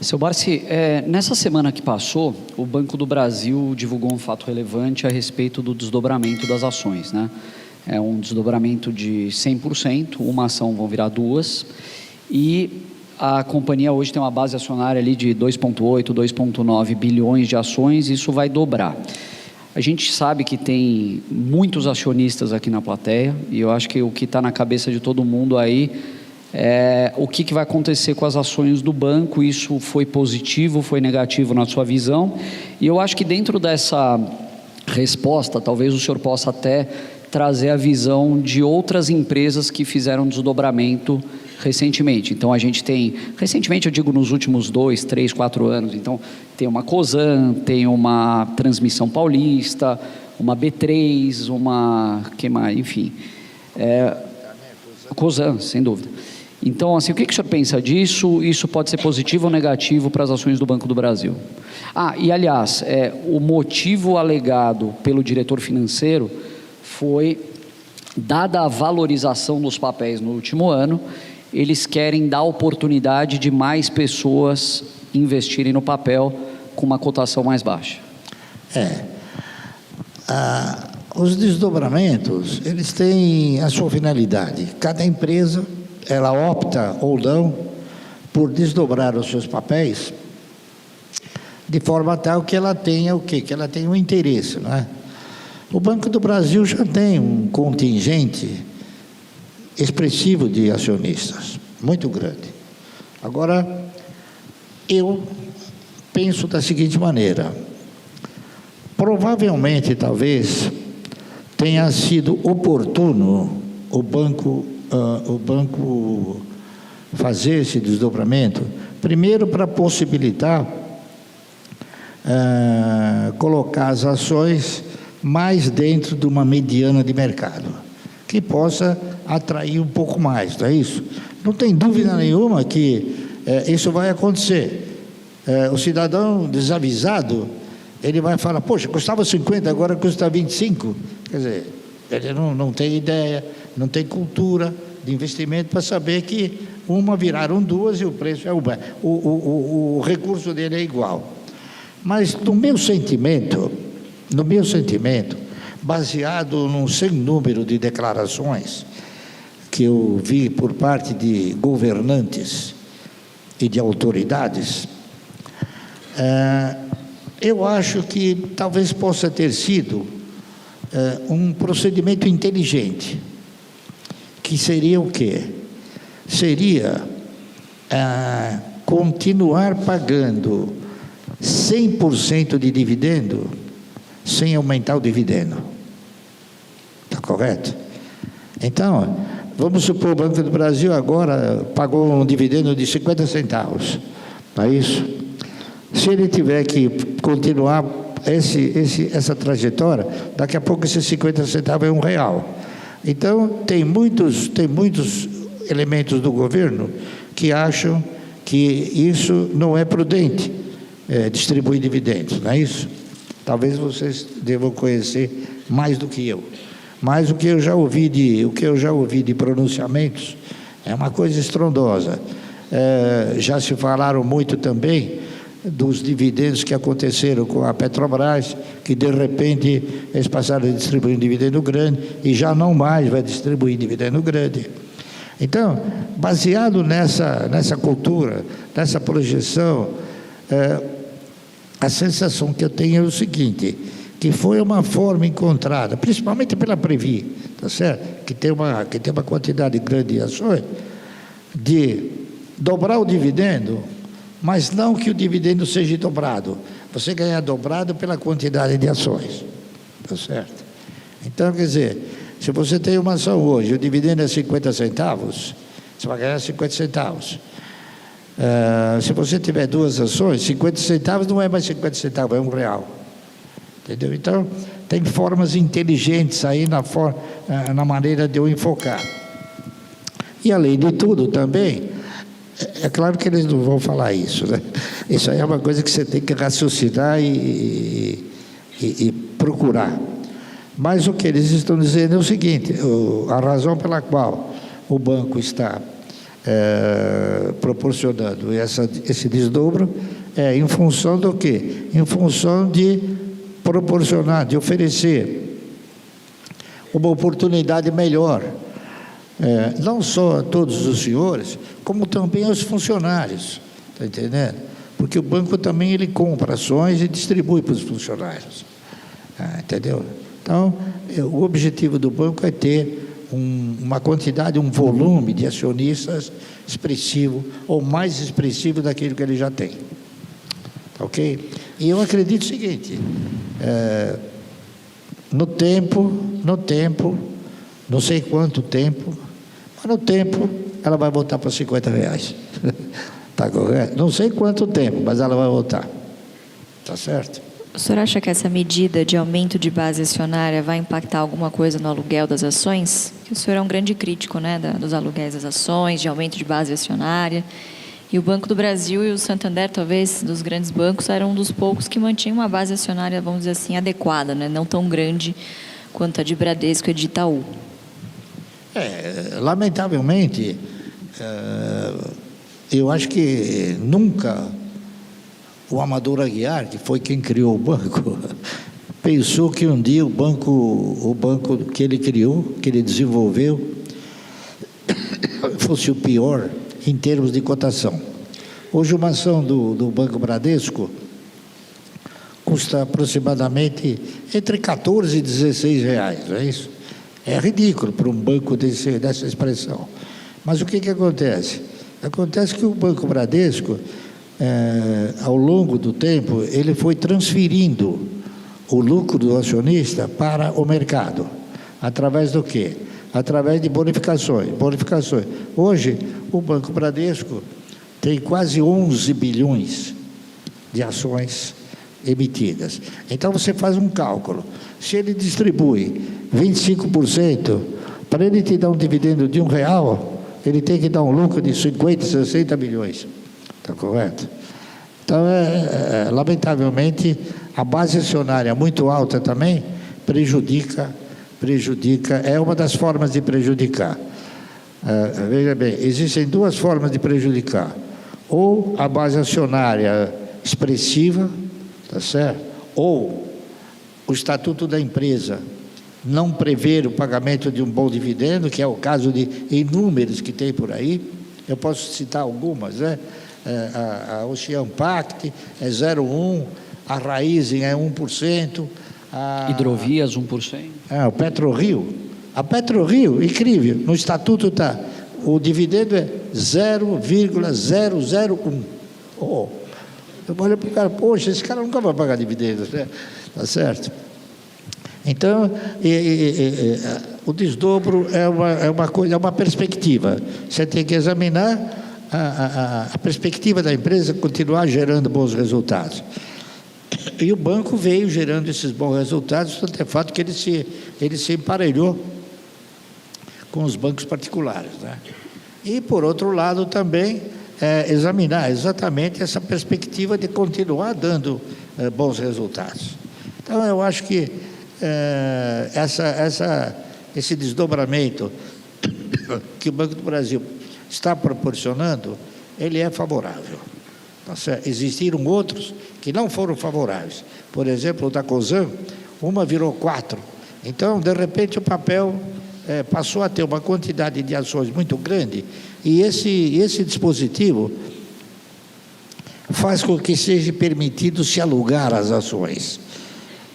Seu Barsi, nessa semana que passou, o Banco do Brasil divulgou um fato relevante a respeito do desdobramento das ações, né? É um desdobramento de 100%, uma ação vão virar duas, e a companhia hoje tem uma base acionária ali de 2,8, 2,9 bilhões de ações, e isso vai dobrar. A gente sabe que tem muitos acionistas aqui na plateia, e eu acho que o que está na cabeça de todo mundo aí o que vai acontecer com as ações do banco. Isso foi positivo, foi negativo na sua visão? E eu acho que dentro dessa resposta, talvez o senhor possa até trazer a visão de outras empresas que fizeram desdobramento recentemente. Então a gente tem, recentemente eu digo nos últimos 2, 3, 4 anos, então tem uma Cosan, tem uma Transmissão Paulista, uma B3, que mais, enfim, Cosan, sem dúvida. Então, assim, o que o senhor pensa disso? Isso pode ser positivo ou negativo para as ações do Banco do Brasil? E aliás, o motivo alegado pelo diretor financeiro foi, dada a valorização dos papéis no último ano, eles querem dar oportunidade de mais pessoas investirem no papel com uma cotação mais baixa. Os desdobramentos, eles têm a sua finalidade. Cada empresa, ela opta ou não por desdobrar os seus papéis de forma tal que ela tenha o quê? Que ela tenha um interesse, não é? O Banco do Brasil já tem um contingente expressivo de acionistas, muito grande. Agora, eu penso da seguinte maneira: provavelmente, talvez, tenha sido oportuno o banco fazer esse desdobramento, primeiro para possibilitar colocar as ações mais dentro de uma mediana de mercado, que possa atrair um pouco mais, não é isso? Não tem dúvida nenhuma que isso vai acontecer. O cidadão desavisado, ele vai falar, poxa, custava 50, agora custa 25. Quer dizer, ele não tem ideia, não tem cultura de investimento para saber que uma viraram duas e o preço o recurso dele é igual. Mas no meu sentimento, baseado num sem número de declarações que eu vi por parte de governantes e de autoridades, eu acho que talvez possa ter sido um procedimento inteligente, que seria o quê? Seria continuar pagando 100% de dividendo sem aumentar o dividendo. Está correto? Então, vamos supor, o Banco do Brasil agora pagou um dividendo de 50 centavos, não é isso? Se ele tiver que continuar essa trajetória, daqui a pouco esses 50 centavos é R$1. Então, tem muitos elementos do governo que acham que isso não é prudente, distribuir dividendos, não é isso? Talvez vocês devam conhecer mais do que eu. Mas o que eu já ouvi de pronunciamentos é uma coisa estrondosa. Já se falaram muito também dos dividendos que aconteceram com a Petrobras, que de repente eles passaram a distribuir um dividendo grande e já não mais vai distribuir dividendo grande. Então, baseado nessa cultura, nessa projeção, a sensação que eu tenho é o seguinte, que foi uma forma encontrada, principalmente pela Previ, tá certo? Que tem uma quantidade grande de ações, de dobrar o dividendo, mas não que o dividendo seja dobrado. Você ganha dobrado pela quantidade de ações, tá certo? Então, quer dizer, se você tem uma ação hoje, o dividendo é 50 centavos, você vai ganhar 50 centavos. Se você tiver duas ações, 50 centavos não é mais 50 centavos, é R$1. Entendeu? Então, tem formas inteligentes aí na maneira de eu enfocar. E, além de tudo, também, é claro que eles não vão falar isso, né? Isso aí é uma coisa que você tem que raciocinar e procurar. Mas o que eles estão dizendo é o seguinte: a razão pela qual o banco está proporcionando esse desdobro em função do quê? Em função de proporcionar, de oferecer uma oportunidade melhor, não só a todos os senhores, como também aos funcionários, está entendendo? Porque o banco também ele compra ações e distribui para os funcionários, entendeu? Então, o objetivo do banco é ter uma quantidade, um volume de acionistas expressivo, ou mais expressivo daquilo que ele já tem. Ok? E eu acredito o seguinte, no tempo, não sei quanto tempo, mas no tempo ela vai voltar para R$50. Está correto? Não sei quanto tempo, mas ela vai voltar. Está certo? O senhor acha que essa medida de aumento de base acionária vai impactar alguma coisa no aluguel das ações? Que o senhor é um grande crítico, né, dos aluguéis das ações, de aumento de base acionária. E o Banco do Brasil e o Santander, talvez, dos grandes bancos, eram um dos poucos que mantinham uma base acionária, vamos dizer assim, adequada, né, não tão grande quanto a de Bradesco e de Itaú. Lamentavelmente, eu acho que nunca o Amador Aguiar, que foi quem criou o banco, pensou que um dia o banco que ele criou, que ele desenvolveu, fosse o pior em termos de cotação. Hoje uma ação do Banco Bradesco custa aproximadamente entre 14 e 16 reais, não é isso? É ridículo para um banco dessa expressão. Mas o que acontece? Acontece que o Banco Bradesco, ao longo do tempo, ele foi transferindo o lucro do acionista para o mercado. Através do quê? Através de bonificações. Hoje, o Banco Bradesco tem quase 11 bilhões de ações emitidas. Então, você faz um cálculo. Se ele distribui 25%, para ele te dar um dividendo de R$1, ele tem que dar um lucro de 50, 60 milhões. Está correto? Então, lamentavelmente, a base acionária muito alta também prejudica, é uma das formas de prejudicar. Veja bem, existem duas formas de prejudicar. Ou a base acionária expressiva, tá certo? Ou o estatuto da empresa não prever o pagamento de um bom dividendo, que é o caso de inúmeros que tem por aí. Eu posso citar algumas, né? A Ocean Pact é 0,1%, a Raizen é 1%. Hidrovias, 1%. O PetroRio. A PetroRio, incrível, no estatuto está, o dividendo é 0,001. Eu olho para o cara, poxa, esse cara nunca vai pagar dividendos, né? Tá certo? Então, o desdobro é uma coisa, é uma perspectiva. Você tem que examinar a perspectiva da empresa continuar gerando bons resultados. E o banco veio gerando esses bons resultados, tanto é fato que ele se emparelhou com os bancos particulares, né? E, por outro lado, também examinar exatamente essa perspectiva de continuar dando bons resultados. Então, eu acho que esse desdobramento que o Banco do Brasil está proporcionando, ele é favorável. Tá certo? Existiram outros que não foram favoráveis. Por exemplo, o da Cosan, uma virou 4. Então, de repente, o papel passou a ter uma quantidade de ações muito grande, e esse dispositivo faz com que seja permitido se alugar as ações.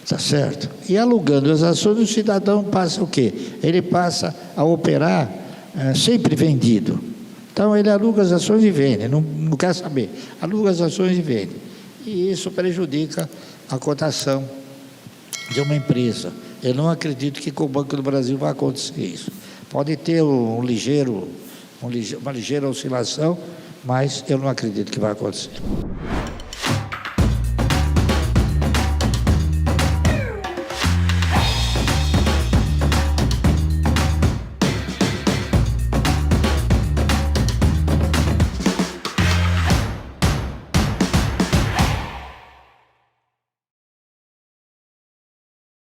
Tá certo? E alugando as ações, o cidadão passa o quê? Ele passa a operar sempre vendido. Então, ele aluga as ações e vende, não quer saber. Aluga as ações e vende. E isso prejudica a cotação de uma empresa. Eu não acredito que com o Banco do Brasil vai acontecer isso. Pode ter uma ligeira oscilação, mas eu não acredito que vai acontecer.